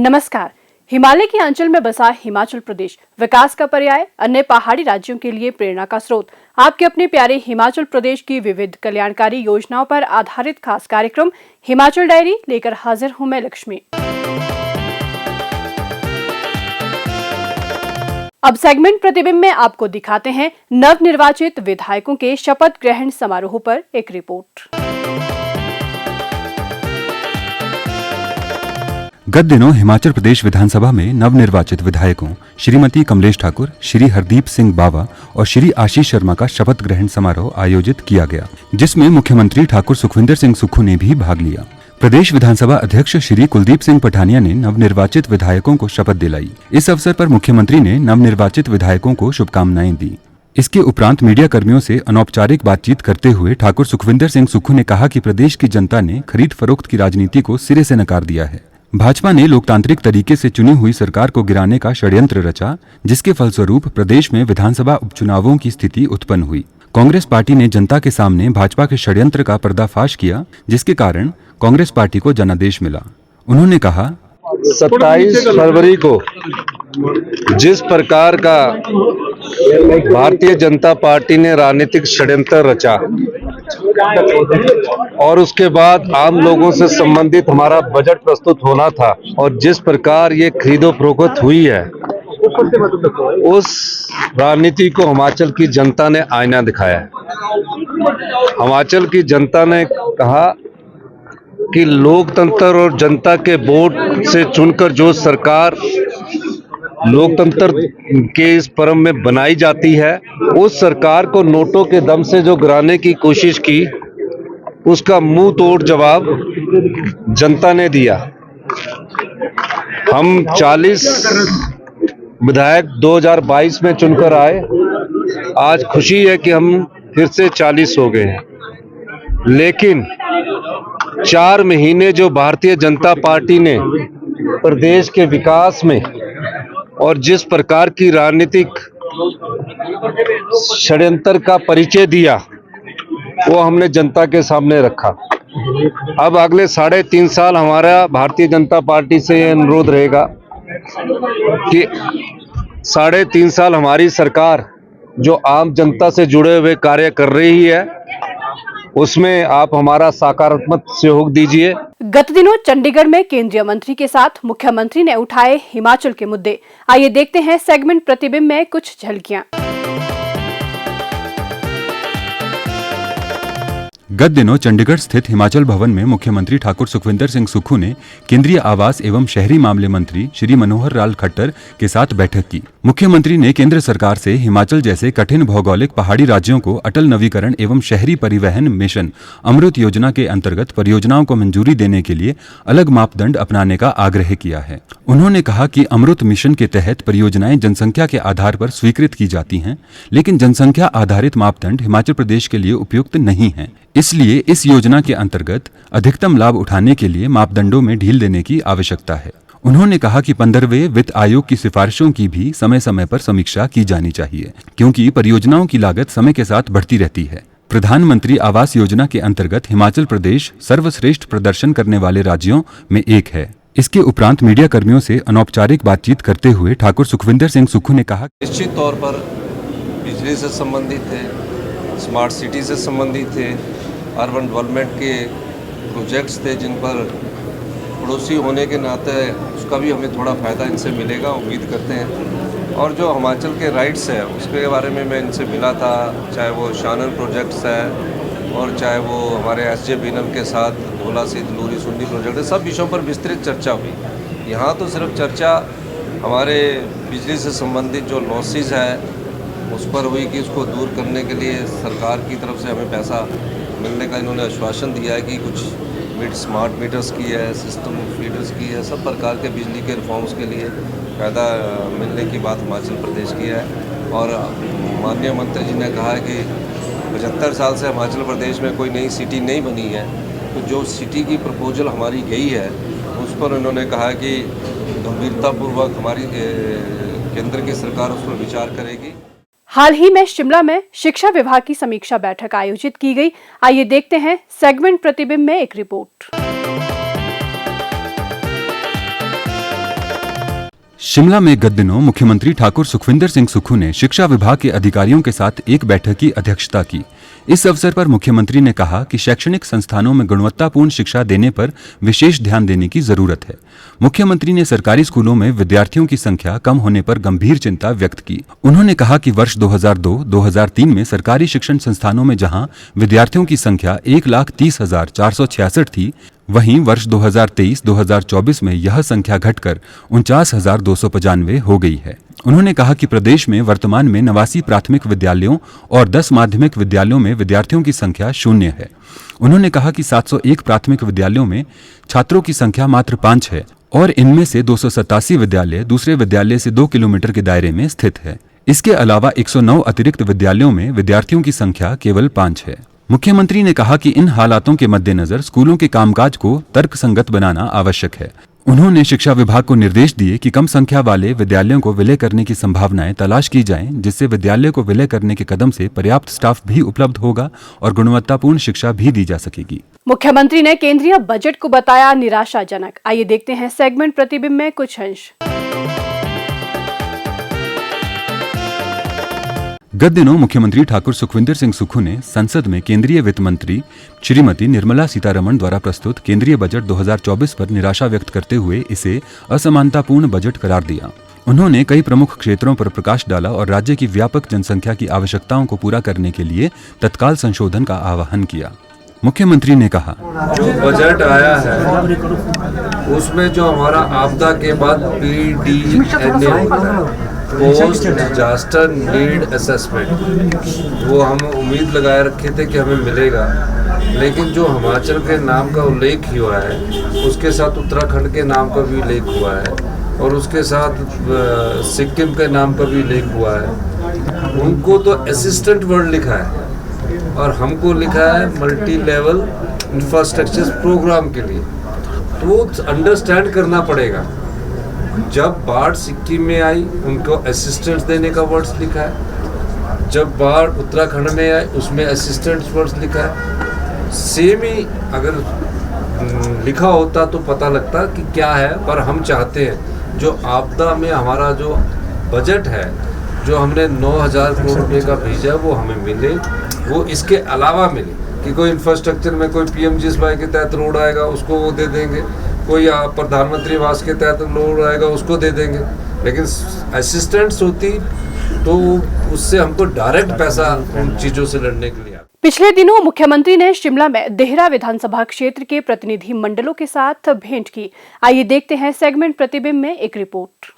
नमस्कार। हिमालय के अंचल में बसा हिमाचल प्रदेश विकास का पर्याय, अन्य पहाड़ी राज्यों के लिए प्रेरणा का स्रोत। आपके अपने प्यारे हिमाचल प्रदेश की विविध कल्याणकारी योजनाओं पर आधारित खास कार्यक्रम हिमाचल डायरी लेकर हाजिर हूं मैं लक्ष्मी। अब सेगमेंट प्रतिबिंब में आपको दिखाते हैं नवनिर्वाचित विधायकों के शपथ ग्रहण समारोह पर एक रिपोर्ट। गत दिनों हिमाचल प्रदेश विधानसभा में नवनिर्वाचित विधायकों श्रीमती कमलेश ठाकुर, श्री हरदीप सिंह बावा और श्री आशीष शर्मा का शपथ ग्रहण समारोह आयोजित किया गया, जिसमें मुख्यमंत्री ठाकुर सुखविंदर सिंह सुक्खू ने भी भाग लिया। प्रदेश विधानसभा अध्यक्ष श्री कुलदीप सिंह पठानिया ने नवनिर्वाचित विधायकों को शपथ दिलाई। इस अवसर पर मुख्यमंत्री ने नवनिर्वाचित विधायकों को शुभकामनाएं दी। इसके उपरांत मीडिया कर्मियों से अनौपचारिक बातचीत करते हुए ठाकुर सुखविंदर सिंह सुक्खू ने कहा कि प्रदेश की जनता ने खरीद फरोख्त की राजनीति को सिरे से नकार दिया है। भाजपा ने लोकतांत्रिक तरीके से चुनी हुई सरकार को गिराने का षड्यंत्र रचा, जिसके फलस्वरूप प्रदेश में विधानसभा उपचुनावों की स्थिति उत्पन्न हुई। कांग्रेस पार्टी ने जनता के सामने भाजपा के षड्यंत्र का पर्दाफाश किया, जिसके कारण कांग्रेस पार्टी को जनादेश मिला। उन्होंने कहा, 27 फरवरी को जिस प्रकार का भारतीय जनता पार्टी ने राजनीतिक षड्यंत्र रचा और उसके बाद आम लोगों से संबंधित हमारा बजट प्रस्तुत होना था, और जिस प्रकार ये खरीदो फरोख्त हुई है, उस राजनीति को हिमाचल की जनता ने आईना दिखाया है। हिमाचल की जनता ने कहा कि लोकतंत्र और जनता के वोट से चुनकर जो सरकार लोकतंत्र के इस परम में बनाई जाती है, उस सरकार को नोटों के दम से जो गिराने की कोशिश की, उसका मुंह तोड़ जवाब जनता ने दिया। हम 40 विधायक 2022 में चुनकर आए। आज खुशी है कि हम फिर से 40 हो गए हैं, लेकिन 4 महीने जो भारतीय जनता पार्टी ने प्रदेश के विकास में और जिस प्रकार की राजनीतिक षड्यंत्र का परिचय दिया, वो हमने जनता के सामने रखा। अब अगले 3.5 साल हमारा भारतीय जनता पार्टी से अनुरोध रहेगा कि 3.5 साल हमारी सरकार जो आम जनता से जुड़े हुए कार्य कर रही है, उसमें आप हमारा सकारात्मक सहयोग दीजिए। गत दिनों चंडीगढ़ में केंद्रीय मंत्री के साथ मुख्यमंत्री ने उठाए हिमाचल के मुद्दे। आइए देखते हैं सेगमेंट प्रतिबिंब में कुछ झलकियां। गत दिनों चंडीगढ़ स्थित हिमाचल भवन में मुख्यमंत्री ठाकुर सुखविंदर सिंह सुक्खू ने केंद्रीय आवास एवं शहरी मामले मंत्री श्री मनोहर लाल खट्टर के साथ बैठक की। मुख्यमंत्री ने केंद्र सरकार से हिमाचल जैसे कठिन भौगोलिक पहाड़ी राज्यों को अटल नवीकरण एवं शहरी परिवहन मिशन अमृत योजना के अंतर्गत परियोजनाओं को मंजूरी देने के लिए अलग मापदंड अपनाने का आग्रह किया है। उन्होंने कहा कि अमृत मिशन के तहत परियोजनाएं जनसंख्या के आधार पर स्वीकृत की जाती हैं, लेकिन जनसंख्या आधारित मापदंड हिमाचल प्रदेश के लिए उपयुक्त नहीं है। इसलिए इस योजना के अंतर्गत अधिकतम लाभ उठाने के लिए मापदंडों में ढील देने की आवश्यकता है। उन्होंने कहा कि 15वें वित्त आयोग की सिफारिशों की भी समय समय पर समीक्षा की जानी चाहिए, क्योंकि परियोजनाओं की लागत समय के साथ बढ़ती रहती है। प्रधानमंत्री आवास योजना के अंतर्गत हिमाचल प्रदेश सर्वश्रेष्ठ प्रदर्शन करने वाले राज्यों में एक है। इसके उपरांत मीडिया कर्मियों से अनौपचारिक बातचीत करते हुए ठाकुर सुखविंदर सिंह सुक्खू ने कहा, निश्चित तौर पर बिजली से संबंधित थे, स्मार्ट सिटी से संबंधित थे, अर्बन डेवलपमेंट के प्रोजेक्ट्स थे, जिन पर पड़ोसी होने के नाते उसका भी हमें थोड़ा फ़ायदा इनसे मिलेगा, उम्मीद करते हैं। और जो हिमाचल के राइट्स है, उसके बारे में मैं इनसे मिला था, चाहे वो शानन प्रोजेक्ट्स है और चाहे वो हमारे SJVNL के साथ धोला से दलूरी सुन्नी प्रोजेक्ट है, सब विषयों पर विस्तृत चर्चा हुई। यहाँ तो सिर्फ चर्चा हमारे बिजली से संबंधित जो लॉसेस है उस पर हुई कि उसको दूर करने के लिए सरकार की तरफ से हमें पैसा मिलने का इन्होंने आश्वासन दिया है कि कुछ स्मार्ट मीटर्स की है, सिस्टम फीडर्स की है, सब प्रकार के बिजली के रिफॉर्म्स के लिए फ़ायदा मिलने की बात हिमाचल प्रदेश की है। और माननीय मंत्री जी ने कहा है कि 75 साल से हिमाचल प्रदेश में कोई नई सिटी नहीं बनी है, तो जो सिटी की प्रपोजल हमारी गई है उस पर उन्होंने कहा कि गंभीरतापूर्वक हमारी केंद्र की सरकार उस पर विचार करेगी। हाल ही में शिमला में शिक्षा विभाग की समीक्षा बैठक आयोजित की गई। आइए देखते हैं सेगमेंट प्रतिबिंब में एक रिपोर्ट। शिमला में गत दिनों मुख्यमंत्री ठाकुर सुखविंदर सिंह सुक्खू ने शिक्षा विभाग के अधिकारियों के साथ एक बैठक की अध्यक्षता की। इस अवसर पर मुख्यमंत्री ने कहा कि शैक्षणिक संस्थानों में गुणवत्तापूर्ण शिक्षा देने पर विशेष ध्यान देने की जरूरत है। मुख्यमंत्री ने सरकारी स्कूलों में विद्यार्थियों की संख्या कम होने पर गंभीर चिंता व्यक्त की। उन्होंने कहा कि वर्ष 2002-2003 में सरकारी शिक्षण संस्थानों में जहां विद्यार्थियों की संख्या 1,30,466 थी, वहीं वर्ष 2023-2024 में यह संख्या घटकर 49,295 हो गई है। उन्होंने कहा कि प्रदेश में वर्तमान में 89 प्राथमिक विद्यालयों और 10 माध्यमिक विद्यालयों में विद्यार्थियों की संख्या 0 है। उन्होंने कहा कि 701 प्राथमिक विद्यालयों में छात्रों की संख्या मात्र 5 है और इनमें से 287 विद्यालय दूसरे विद्यालय से 2 किलोमीटर के दायरे में स्थित है। इसके अलावा 109 अतिरिक्त विद्यालयों में विद्यार्थियों की संख्या केवल 5 है। मुख्यमंत्री ने कहा कि इन हालातों के मद्देनजर स्कूलों के कामकाज को तर्कसंगत बनाना आवश्यक है। उन्होंने शिक्षा विभाग को निर्देश दिए कि कम संख्या वाले विद्यालयों को विलय करने की संभावनाएं तलाश की जाएं, जिससे विद्यालय को विलय करने के कदम से पर्याप्त स्टाफ भी उपलब्ध होगा और गुणवत्तापूर्ण शिक्षा भी दी जा सकेगी। मुख्यमंत्री ने केंद्रीय बजट को बताया निराशाजनक। आइए देखते हैं सेगमेंट प्रतिबिंब में कुछ अंश। गत दिनों मुख्यमंत्री ठाकुर सुखविंदर सिंह सुक्खू ने संसद में केंद्रीय वित्त मंत्री श्रीमती निर्मला सीतारमण द्वारा प्रस्तुत केंद्रीय बजट 2024 पर निराशा व्यक्त करते हुए इसे असमानतापूर्ण बजट करार दिया। उन्होंने कई प्रमुख क्षेत्रों पर प्रकाश डाला और राज्य की व्यापक जनसंख्या की आवश्यकताओं को पूरा करने के लिए तत्काल संशोधन का आह्वान किया। मुख्यमंत्री ने कहा, जो बजट आया है उसमें जो हमारा आपदा के बाद PDNA होता है, पोस्ट डिजास्टर नीड असेसमेंट, वो हम उम्मीद लगाए रखे थे कि हमें मिलेगा, लेकिन जो हिमाचल के नाम का उल्लेख हुआ है उसके साथ उत्तराखंड के नाम का भी उल्लेख हुआ है और उसके साथ सिक्किम के नाम का भी उल्लेख हुआ है। उनको तो असिस्टेंट वर्ड लिखा है और हमको लिखा है मल्टी लेवल इंफ्रास्ट्रक्चर प्रोग्राम के लिए। तो अंडरस्टैंड करना पड़ेगा, जब बाढ़ सिक्किम में आई उनको असिस्टेंट्स देने का वर्ड्स लिखा है, जब बाढ़ उत्तराखंड में आई उसमें असिस्टेंट्स वर्ड्स लिखा है। सेम ही अगर लिखा होता तो पता लगता कि क्या है, पर हम चाहते हैं जो आपदा में हमारा जो बजट है, जो हमने 9,000 करोड़ रुपये का भेजा वो हमें मिले, वो इसके अलावा मिले कि कोई इंफ्रास्ट्रक्चर में कोई PMGSY के तहत रोड आएगा उसको वो दे देंगे, कोई प्रधानमंत्री आवास के तहत रोड आएगा उसको दे देंगे, लेकिन असिस्टेंट्स होती तो उससे हमको डायरेक्ट पैसा उन चीज़ों से लड़ने के लिए। पिछले दिनों मुख्यमंत्री ने शिमला में देहरा विधानसभा क्षेत्र के प्रतिनिधि मंडलों के साथ भेंट की। आइए देखते हैं सेगमेंट प्रतिबिंब में एक रिपोर्ट।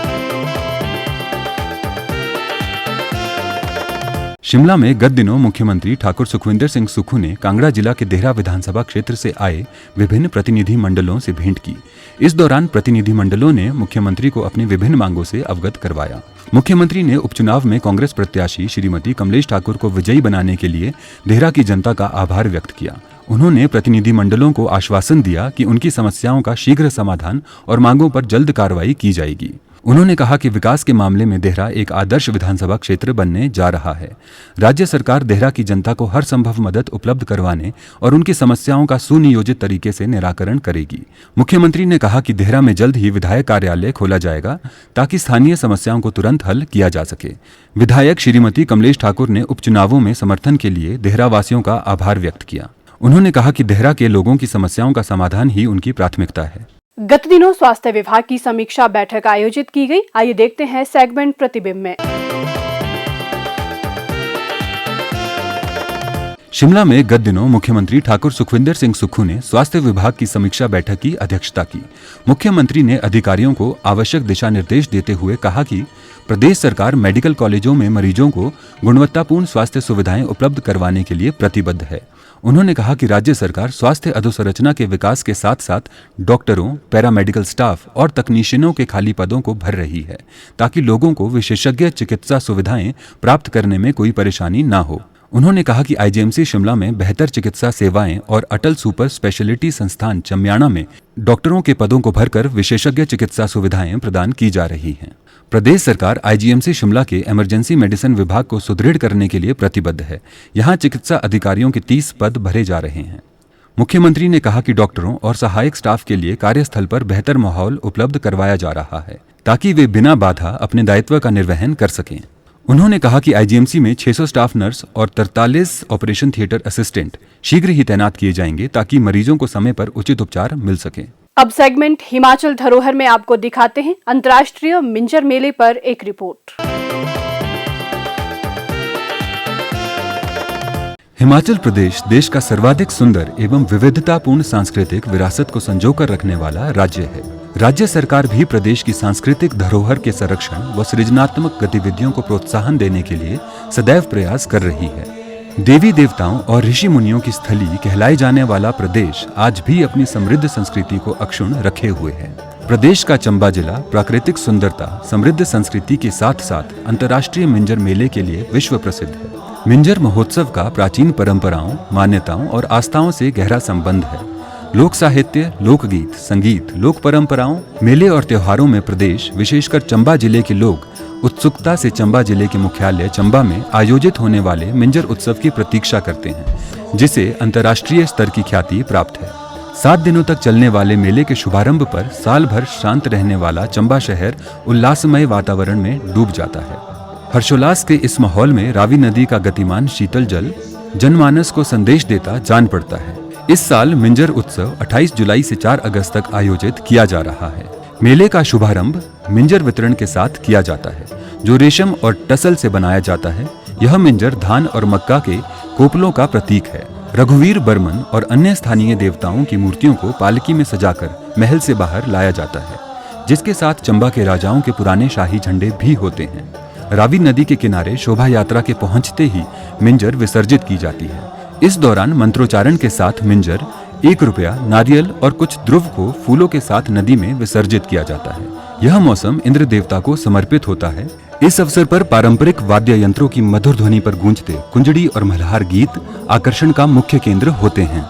शिमला में गत दिनों मुख्यमंत्री ठाकुर सुखविंदर सिंह सुक्खू ने कांगड़ा जिला के देहरा विधानसभा क्षेत्र से आए विभिन्न प्रतिनिधि मंडलों से भेंट की। इस दौरान प्रतिनिधि मंडलों ने मुख्यमंत्री को अपनी विभिन्न मांगों से अवगत करवाया। मुख्यमंत्री ने उपचुनाव में कांग्रेस प्रत्याशी श्रीमती कमलेश ठाकुर को विजयी बनाने के लिए देहरा की जनता का आभार व्यक्त किया। उन्होंने प्रतिनिधि मंडलों को आश्वासन दिया कि उनकी समस्याओं का शीघ्र समाधान और मांगों पर जल्द कार्रवाई की जाएगी। उन्होंने कहा कि विकास के मामले में देहरा एक आदर्श विधानसभा क्षेत्र बनने जा रहा है। राज्य सरकार देहरा की जनता को हर संभव मदद उपलब्ध करवाने और उनकी समस्याओं का सुनियोजित तरीके से निराकरण करेगी। मुख्यमंत्री ने कहा कि देहरा में जल्द ही विधायक कार्यालय खोला जाएगा ताकि स्थानीय समस्याओं को तुरंत हल किया जा सके। विधायक श्रीमती कमलेश ठाकुर ने उपचुनावों में समर्थन के लिए देहरा वासियों का आभार व्यक्त किया। उन्होंने कहा कि देहरा के लोगों की समस्याओं का समाधान ही उनकी प्राथमिकता है। गत दिनों स्वास्थ्य विभाग की समीक्षा बैठक आयोजित की गई। आइए देखते हैं सेगमेंट प्रतिबिंब में। शिमला में गत दिनों मुख्यमंत्री ठाकुर सुखविंदर सिंह सुक्खू ने स्वास्थ्य विभाग की समीक्षा बैठक की अध्यक्षता की। मुख्यमंत्री ने अधिकारियों को आवश्यक दिशा निर्देश देते हुए कहा कि प्रदेश सरकार मेडिकल कॉलेजों में मरीजों को गुणवत्तापूर्ण स्वास्थ्य सुविधाएं उपलब्ध करवाने के लिए प्रतिबद्ध है। उन्होंने कहा कि राज्य सरकार स्वास्थ्य अधोसंरचना के विकास के साथ साथ डॉक्टरों, पैरामेडिकल स्टाफ और तकनीशियनों के खाली पदों को भर रही है ताकि लोगों को विशेषज्ञ चिकित्सा सुविधाएं प्राप्त करने में कोई परेशानी न हो। उन्होंने कहा कि IGMC शिमला में बेहतर चिकित्सा सेवाएं और अटल सुपर स्पेशलिटी संस्थान चम्याणा में डॉक्टरों के पदों को भरकर विशेषज्ञ चिकित्सा सुविधाएं प्रदान की जा रही हैं। प्रदेश सरकार IGMC शिमला के इमरजेंसी मेडिसिन विभाग को सुदृढ़ करने के लिए प्रतिबद्ध है। यहाँ चिकित्सा अधिकारियों के 30 पद भरे जा रहे हैं। मुख्यमंत्री ने कहा कि डॉक्टरों और सहायक स्टाफ के लिए कार्यस्थल पर बेहतर माहौल उपलब्ध करवाया जा रहा है ताकि वे बिना बाधा अपने दायित्व का निर्वहन कर सकें। उन्होंने कहा कि आईजीएमसी में 600 स्टाफ नर्स और 43 ऑपरेशन थिएटर असिस्टेंट शीघ्र ही तैनात किए जाएंगे ताकि मरीजों को समय पर उचित उपचार मिल सके। अब सेगमेंट हिमाचल धरोहर में आपको दिखाते हैं अंतर्राष्ट्रीय मिंजर मेले पर एक रिपोर्ट। हिमाचल प्रदेश देश का सर्वाधिक सुंदर एवं विविधतापूर्ण सांस्कृतिक विरासत को संजोकर रखने वाला राज्य है। राज्य सरकार भी प्रदेश की सांस्कृतिक धरोहर के संरक्षण व सृजनात्मक गतिविधियों को प्रोत्साहन देने के लिए सदैव प्रयास कर रही है। देवी देवताओं और ऋषि मुनियों की स्थली कहलाए जाने वाला प्रदेश आज भी अपनी समृद्ध संस्कृति को अक्षुण्ण रखे हुए है। प्रदेश का चंबा जिला प्राकृतिक सुंदरता, समृद्ध संस्कृति के साथ साथ अंतर्राष्ट्रीय मिंजर मेले के लिए विश्व प्रसिद्ध है। मिंजर महोत्सव का प्राचीन परंपराओं, मान्यताओं और आस्थाओं से गहरा संबंध है। लोक साहित्य, लोकगीत, संगीत, लोक परंपराओं, मेले और त्योहारों में प्रदेश, विशेषकर चंबा जिले के लोग उत्सुकता से चंबा जिले के मुख्यालय चंबा में आयोजित होने वाले मिंजर उत्सव की प्रतीक्षा करते हैं, जिसे अंतर्राष्ट्रीय स्तर की ख्याति प्राप्त है। 7 दिनों तक चलने वाले मेले के शुभारंभ पर साल भर शांत रहने वाला चंबा शहर उल्लासमय वातावरण में डूब जाता है। हर्षोल्लास के इस माहौल में रावी नदी का गतिमान शीतल जल जनमानस को संदेश देता जान पड़ता है। इस साल मिंजर उत्सव 28 जुलाई से 4 अगस्त तक आयोजित किया जा रहा है। मेले का शुभारंभ मिंजर वितरण के साथ किया जाता है, जो रेशम और टसल से बनाया जाता है। यह मिंजर धान और मक्का के कोपलों का प्रतीक है। रघुवीर बर्मन और अन्य स्थानीय देवताओं की मूर्तियों को पालकी में सजाकर महल से बाहर लाया जाता है, जिसके साथ चंबा के राजाओं के पुराने शाही झंडे भी होते हैं। रावी नदी के किनारे शोभा यात्रा के पहुंचते ही मिंजर विसर्जित की जाती है। इस दौरान मंत्रोच्चारण के साथ मिंजर 1 रुपया, नारियल और कुछ ध्रुव को फूलों के साथ नदी में विसर्जित किया जाता है। यह मौसम इंद्र देवता को समर्पित होता है। इस अवसर पर पारंपरिक वाद्य यंत्रों की मधुर ध्वनि पर गूंजते कुंजड़ी और मल्हार गीत आकर्षण का मुख्य केंद्र होते हैं।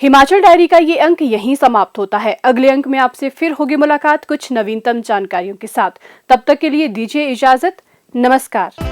हिमाचल डायरी का ये अंक यहीं समाप्त होता है। अगले अंक में आपसे फिर होगी मुलाकात कुछ नवीनतम जानकारियों के साथ। तब तक के लिए दीजिए इजाजत। नमस्कार।